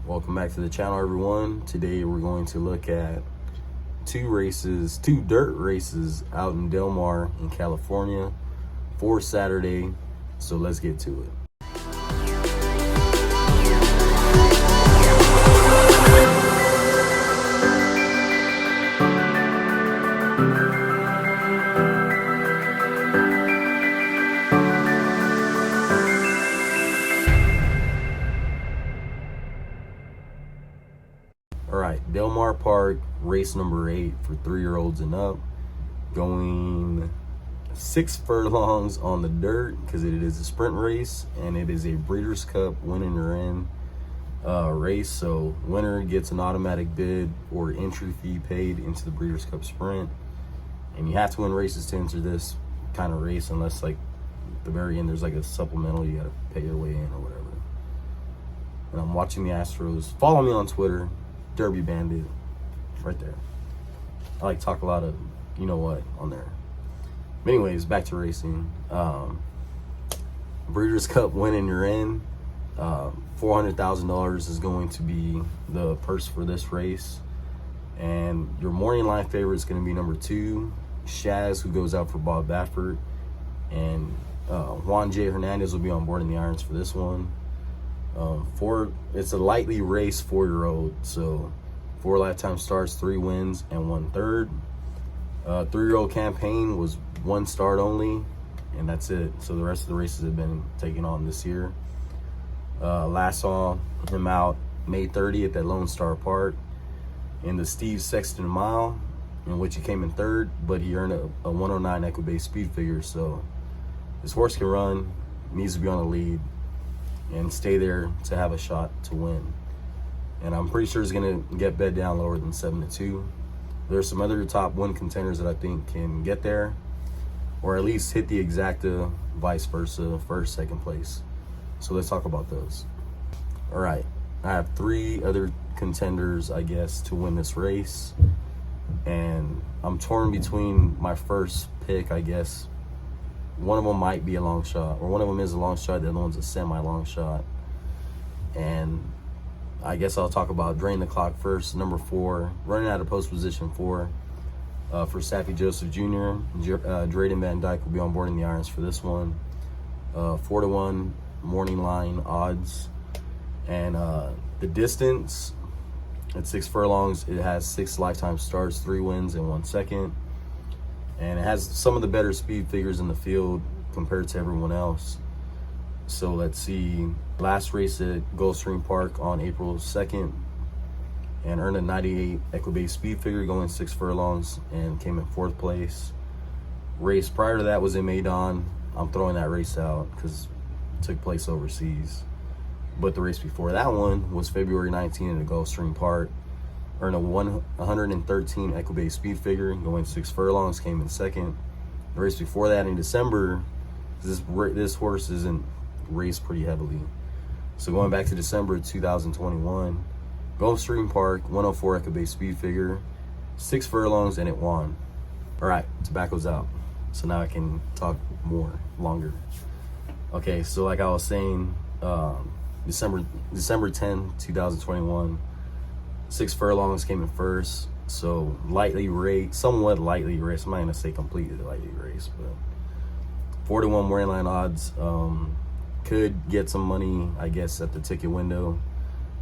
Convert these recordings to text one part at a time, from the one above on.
Welcome back to the channel, everyone. Today we're going to look at two dirt races out in Del Mar in California for Saturday. So let's get to it. Alright, Del Mar Park, race number 8 for 3-year-olds and up. Going 6 furlongs on the dirt because it is a sprint race and it is a Breeders' Cup win and in race. So winner gets an automatic bid or entry fee paid into the Breeders' Cup sprint. And you have to win races to enter this kind of race, unless like at the very end there's like a supplemental, you gotta pay your way in or whatever. And I'm watching the Astros. Follow me on Twitter, Derby Bandit, right there. I like talk a lot of you know what on there. But anyways, back to racing. Breeders' Cup win and you're in. $400,000 is going to be the purse for this race. And your morning line favorite is going to be number 2, Shaz, who goes out for Bob Baffert. And Juan J. Hernandez will be on board in the irons for this one. It's a lightly raced 4-year-old, so 4 lifetime starts, 3 wins, and 1/3. 3-year-old campaign was 1 start only, and that's it. So the rest of the races have been taken on this year. Last saw him out May 30th at Lone Star Park in the Steve Sexton Mile, in which he came in 3rd, but he earned a 109 Equibase speed figure. So this horse can run, needs to be on the lead and stay there to have a shot to win. And I'm pretty sure he's gonna get bet down lower than 7-2. There's some other top win contenders that I think can get there, or at least hit the exacta, vice versa, first, second place. So let's talk about those. All right, I have 3 other contenders, I guess, to win this race. And I'm torn between my first pick, I guess. One of them might be a long shot, or one of them is a long shot, the other one's a semi-long shot. And I guess I'll talk about Drain the Clock first. Number 4, running out of post position 4 for Saffie Joseph Jr. Drayden Van Dyke will be on board in the irons for this one. 4-1 morning line odds. And the distance at 6 furlongs, it has 6 lifetime starts, 3 wins, and 1 second. And it has some of the better speed figures in the field compared to everyone else. So let's see. Last race at Gulfstream Park on April 2nd and earned a 98 Equibase speed figure going 6 furlongs and came in 4th place. Race prior to that was in Maydon. I'm throwing that race out because it took place overseas. But the race before that one was February 19th at Gulfstream Park. Earned a 113 Equibase speed figure, going 6 furlongs, came in 2nd. The race before that in December, this horse isn't raced pretty heavily. So going back to December 2021, Gulfstream Park, 104 Equibase speed figure, 6 furlongs, and it won. All right, tobacco's out. So now I can talk longer. Okay, so like I was saying, December 10, 2021, 6 furlongs came in 1st, so somewhat lightly raced. I'm not gonna say completely lightly raced, but 4-1 morning line odds. Could get some money, I guess, at the ticket window,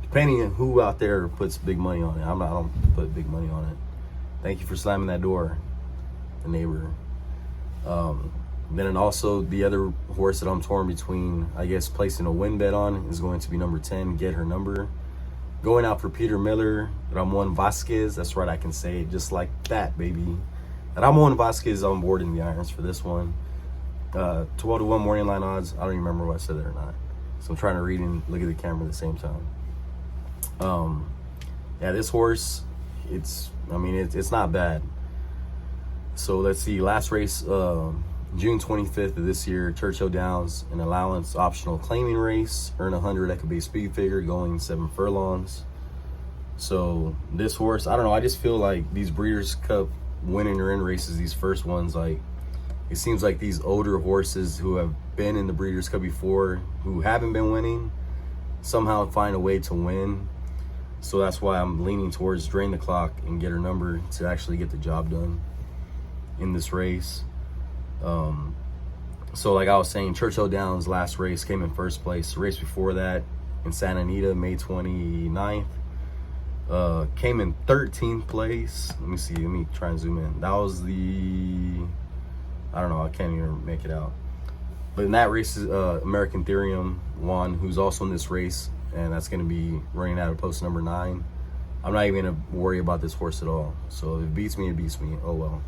depending on who out there puts big money on it. I don't put big money on it. Thank you for slamming that door, the neighbor. Then also the other horse that I'm torn between, I guess, placing a win bet on is going to be number 10, Get Her Number. Going out for Peter Miller, Ramon Vasquez. That's right, I can say it just like that, baby. Ramon Vasquez on board in the irons for this one. 12-1 morning line odds. I don't even remember what I said there or not. So I'm trying to read and look at the camera at the same time. Yeah, this horse, it's not bad. So let's see, last race, June 25th of this year, Churchill Downs, an allowance optional claiming race, earn 100 Equibase speed figure going 7 furlongs. So this horse, I don't know, I just feel like these Breeders' Cup winning or in races, these first ones, like it seems like these older horses who have been in the Breeders' Cup before, who haven't been winning, somehow find a way to win. So that's why I'm leaning towards drain the clock and get her number to actually get the job done in this race. So like I was saying, Churchill Downs last race came in first place. The race before that in Santa Anita, May 29th, came in 13th place. Let me try and zoom in. That was I don't know, I can't even make it out. But in that race, American Therium won, who's also in this race, and that's going to be running out of post number 9. I'm not even going to worry about this horse at all. So if it beats me, it beats me. Oh well.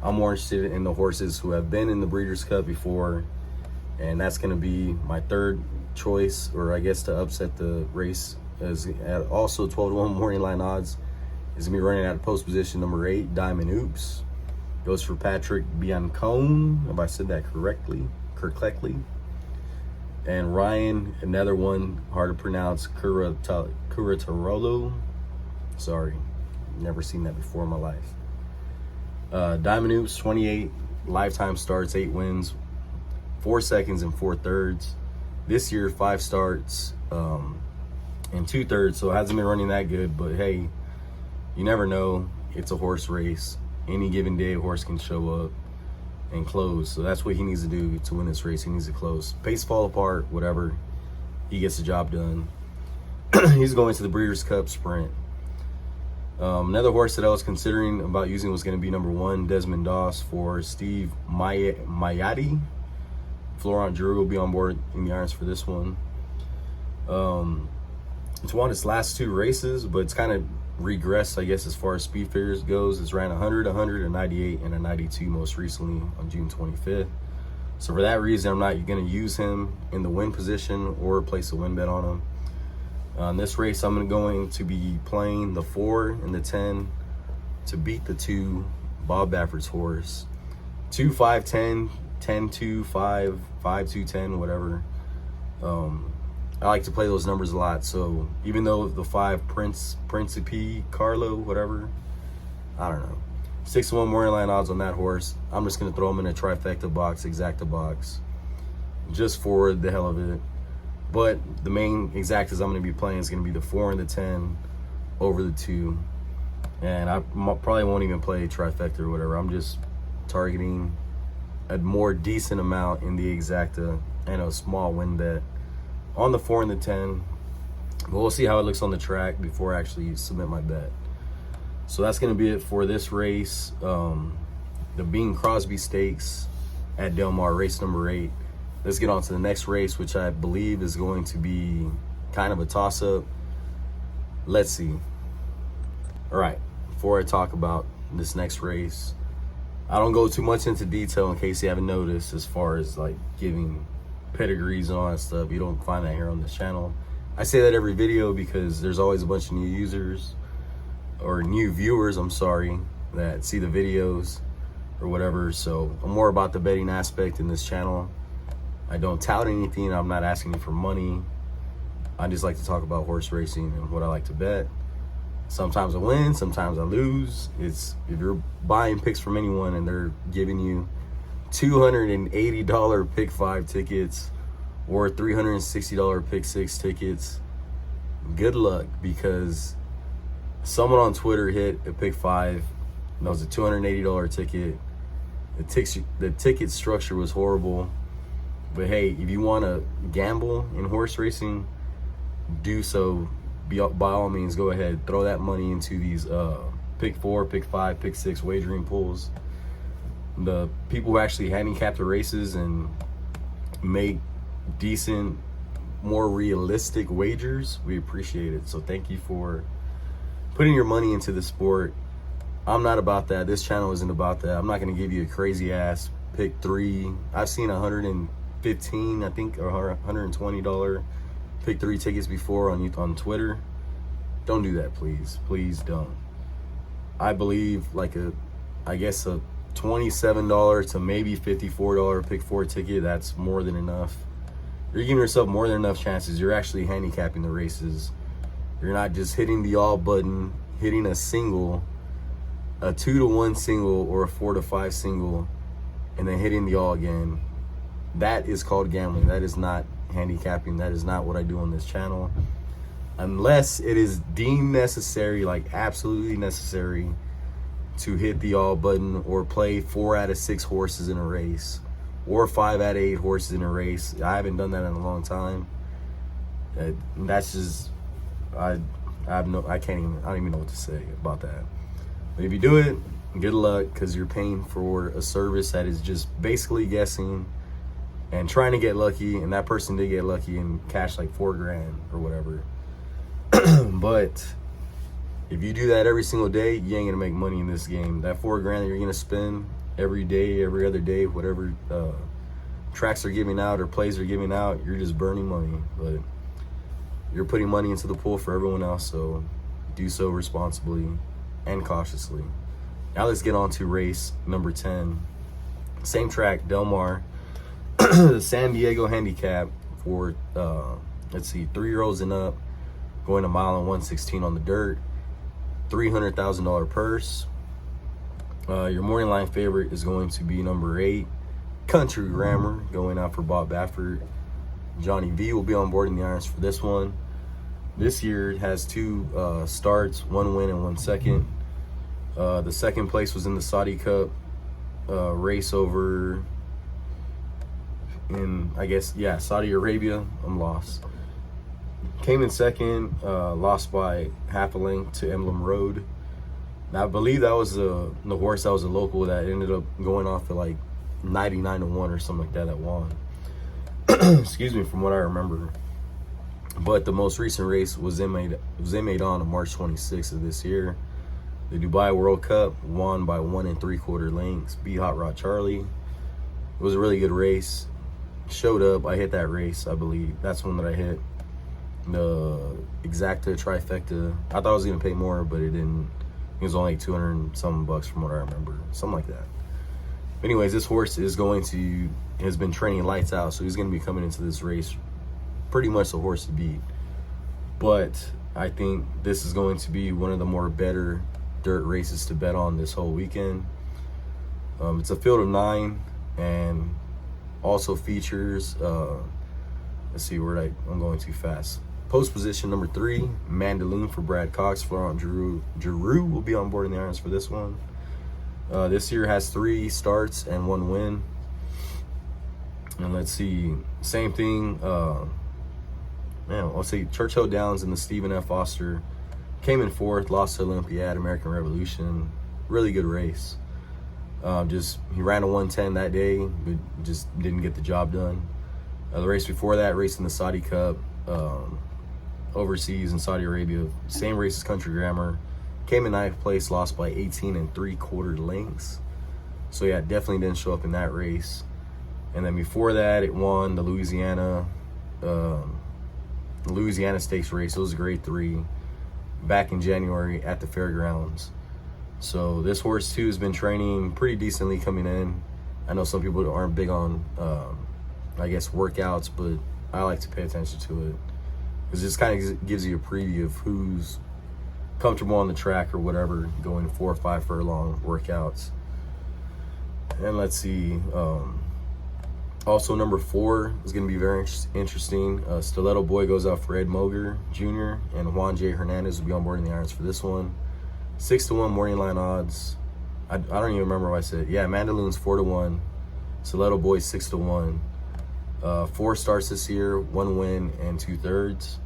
I'm more interested in the horses who have been in the Breeders' Cup before, and that's going to be my third choice, or I guess to upset the race, as at also 12-1 morning line odds, is going to be running out of post position number 8, Diamond Oops. Goes for Patrick Biancone, if I said that correctly. And Ryan, another one, hard to pronounce, Curatarolo. Sorry, never seen that before in my life. Diamond Oops, 28 lifetime starts, 8 wins, 4 seconds and 4 thirds. This year, 5 starts and 2 thirds, so it hasn't been running that good, but hey, you never know. It's a horse race. Any given day, a horse can show up and close. So that's what he needs to do to win this race. He needs to close. Pace fall apart, whatever. He gets the job done. He's going to the Breeders' Cup Sprint. Another horse that I was considering about using was going to be number 1, Desmond Doss, for Steve Mayati. Florent Giroux will be on board in the irons for this one. It's won its last 2 races, but it's kind of regressed, I guess, as far as speed figures goes. It's ran 100, 100, a 98, and a 92 most recently on June 25th. So for that reason, I'm not going to use him in the win position or place a win bet on him. In this race, I'm going to be playing the 4 and the 10 to beat the 2, Bob Baffert's horse. 2, 5, 10, 10, 2, 5, 5, 2, 10, whatever. I like to play those numbers a lot. So even though the 5 Principe Carlo, whatever, I don't know. 6-1 morning line odds on that horse. I'm just going to throw him in a trifecta box, exacta box, just for the hell of it. But the main exactas I'm going to be playing is going to be the 4 and the 10 over the 2. And I probably won't even play trifecta or whatever. I'm just targeting a more decent amount in the exacta and a small win bet on the 4 and the 10. But we'll see how it looks on the track before I actually submit my bet. So that's going to be it for this race. The Bing Crosby Stakes at Del Mar, race number 8. Let's get on to the next race, which I believe is going to be kind of a toss-up. Let's see. All right, before I talk about this next race, I don't go too much into detail in case you haven't noticed, as far as like giving pedigrees and all that stuff. You don't find that here on this channel. I say that every video because there's always a bunch of new users, or new viewers, I'm sorry, that see the videos or whatever. So I'm more about the betting aspect in this channel. I don't tout anything. I'm not asking you for money. I just like to talk about horse racing and what I like to bet. Sometimes I win, sometimes I lose. It's, if you're buying picks from anyone and they're giving you $280 pick 5 tickets or $360 pick 6 tickets, good luck, because someone on Twitter hit a pick 5 and that was a $280 ticket. The ticket structure was horrible. But hey, if you want to gamble in horse racing, do so. By all means, go ahead. Throw that money into these pick 4, pick 5, pick 6 wagering pools. The people who actually handicap the races and make decent, more realistic wagers, we appreciate it. So thank you for putting your money into the sport. I'm not about that. This channel isn't about that. I'm not going to give you a crazy ass pick 3. I've seen $115, I think, or $120 pick 3 tickets before on Twitter. Don't do that, please. Please don't. I believe like a $27 to maybe $54 pick 4 ticket, that's more than enough. You're giving yourself more than enough chances. You're actually handicapping the races. You're not just hitting the all button, hitting a single, a 2-1 single or a 4-5 single, and then hitting the all again. That is called gambling. That is not handicapping. That is not what I do on this channel. unless it is deemed necessary, like absolutely necessary, to hit the all button or play 4 out of 6 horses in a race or 5 out of 8 horses in a race. I haven't done that in a long time. That's just, I don't even know what to say about that. But if you do it, good luck, because you're paying for a service that is just basically guessing and trying to get lucky, and that person did get lucky and cashed like $4,000 or whatever. But if you do that every single day, you ain't gonna make money in this game. That $4,000 that you're gonna spend every day, every other day, whatever tracks are giving out or plays are giving out, you're just burning money. But you're putting money into the pool for everyone else, so do so responsibly and cautiously. Now let's get on to race number 10. Same track, Del Mar, the San Diego Handicap for, 3-year-olds and up, going a mile and 1:16 on the dirt, $300,000 purse. Your morning line favorite is going to be number 8, Country Grammar, going out for Bob Baffert. Johnny V will be on board in the irons for this one. This year it has 2 starts, 1 win and 1 second. The second place was in the Saudi Cup race over in, Saudi Arabia. I'm lost. Came in second, lost by half a length to Emblem Road. Now, I believe that was the horse that was a local that ended up going off at like 99-1 or something like that won. Excuse me, from what I remember. But the most recent race was in Maidan on March 26th of this year. The Dubai World Cup, won by 1 3/4 lengths. Beat Hot Rod Charlie. It was a really good race. Showed up. I hit that race, I believe. That's one that I hit. The exacta trifecta. I thought I was gonna pay more, but it didn't. It was only like 200 and something bucks from what I remember, something like that. Anyways, this horse has been training lights out, so he's gonna be coming into this race pretty much the horse to beat. But I think this is going to be one of the more better dirt races to bet on this whole weekend. It's a field of 9 and also features, let's see where I'm going too fast. Post position number 3, Mandaloon for Brad Cox. Florent Giroux will be on board in the irons for this one. This year has 3 starts and 1 win. And let's see, same thing. I'll say Churchill Downs and the Stephen F. Foster came in 4th, lost to Olympiad, American Revolution. Really good race. He ran a 110 that day, but just didn't get the job done. The race before that, racing the Saudi Cup, overseas in Saudi Arabia, same race as Country Grammar, came in 9th place, lost by 18 3/4 lengths. So yeah, definitely didn't show up in that race. And then before that, it won the Louisiana Stakes race. It was a grade 3 back in January at the fairgrounds. So this horse too has been training pretty decently coming in. I know some people aren't big on workouts, but I like to pay attention to it because it just kind of gives you a preview of who's comfortable on the track or whatever, going 4 or 5 furlong workouts. And let's see, also number 4 is going to be very interesting. Stiletto Boy goes out for Ed Moger Jr. and Juan J. Hernandez will be on board in the irons for this one. 6-1 morning line odds. I don't even remember what I said. Yeah, Mandaloon's 4-1. Stiletto Boy 6-1. 4 starts this year, 1 win and 2/3.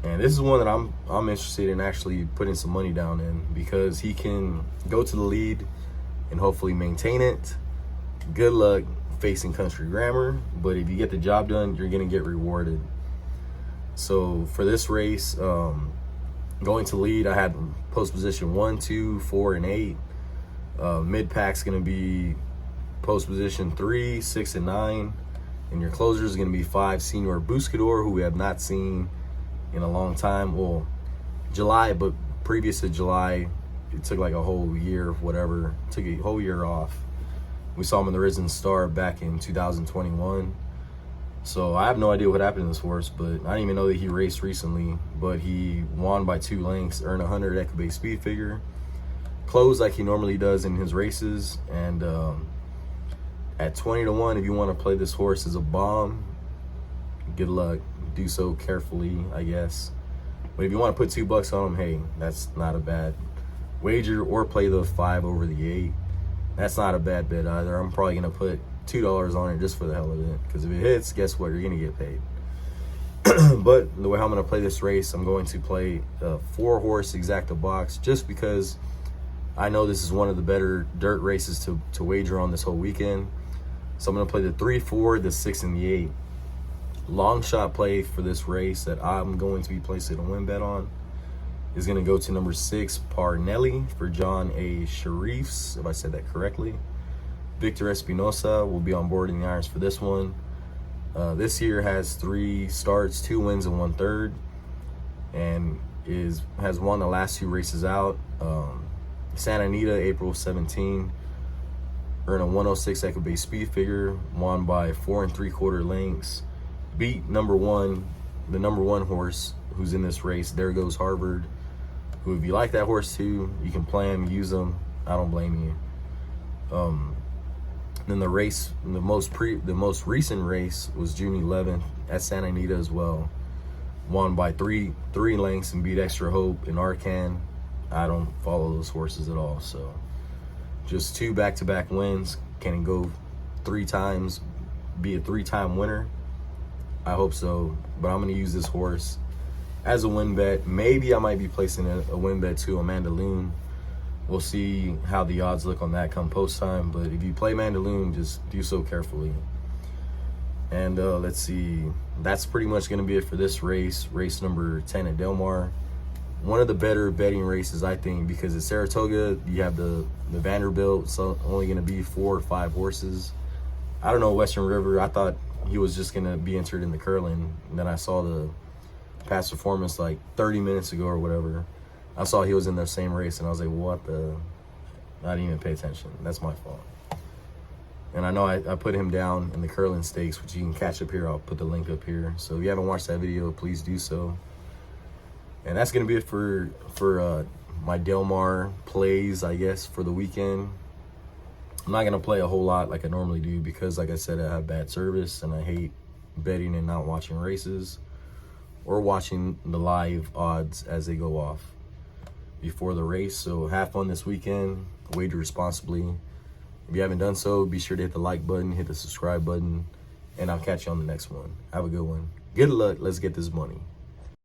And this is one that I'm interested in actually putting some money down in because he can go to the lead and hopefully maintain it. Good luck facing Country Grammar, but if you get the job done, you're gonna get rewarded. So for this race, going to lead, I had post position 1, 2, 4, and 8. Mid pack's gonna be post position 3, 6, and 9, and your closer is gonna be 5, Senior Buscador, who we have not seen in a long time. Well, July, but previous to July, it took like a whole year, whatever. Took a whole year off. We saw him in the Risen Star back in 2021. So I have no idea what happened to this horse, but I didn't even know that he raced recently. But he won by 2 lengths, earned a 100 Equibase speed figure, closed like he normally does in his races. And at 20-1, if you want to play this horse as a bomb, good luck. Do so carefully, I guess. But if you want to put $2 on them, hey, that's not a bad wager. Or play the 5 over the 8. That's not a bad bet either. I'm probably going to put $2 on it just for the hell of it. Because if it hits, guess what? You're going to get paid. But the way I'm going to play this race, I'm going to play a 4-horse exacta box just because I know this is one of the better dirt races to wager on this whole weekend. So I'm going to play the 3, 4, the 6, and the 8. Long shot play for this race that I'm going to be placing a win bet on is going to go to number 6, Parnelli, for John A. Sharifs, if I said that correctly. Victor Espinosa will be on board in the irons for this one. This year has 3 starts, 2 wins, and 1/3, and has won the last 2 races out. Santa Anita, April 17, earned a 106 Equibase speed figure, won by 4 3/4 lengths. Beat the number 1 horse who's in this race, There Goes Harvard, who, if you like that horse too, you can play him, use him. I don't blame you. Then the race, the most recent race was June 11th at Santa Anita as well. Won by 3 lengths and beat Extra Hope and Arcan. I don't follow those horses at all, so just 2 back-to-back wins. Can it go 3 times, be a 3-time winner? I hope so, but I'm going to use this horse as a win bet. Maybe I might be placing a win bet to Mandaloon. We'll see how the odds look on that come post time, but if you play Mandaloon, just do so carefully. And let's see, that's pretty much going to be it for this race number 10 at Del Mar. One of the better betting races, I think, because at Saratoga you have the Vanderbilt, so only going to be 4 or 5 horses. I don't know Western River. I thought he was just going to be entered in the Curlin, and then I saw the past performance like 30 minutes ago or whatever. I saw he was in the same race, and I was like, what the? I didn't even pay attention. That's my fault. And I know I put him down in the Curlin Stakes, which you can catch up here. I'll put the link up here. So if you haven't watched that video, please do so. And that's going to be it for my Del Mar plays, I guess, for the weekend. I'm not going to play a whole lot like I normally do because, like I said, I have bad service, and I hate betting and not watching races or watching the live odds as they go off before the race. So have fun this weekend, wager responsibly. If you haven't done so, be sure to hit the like button, hit the subscribe button, and I'll catch you on the next one. Have a good one. Good luck. Let's get this money.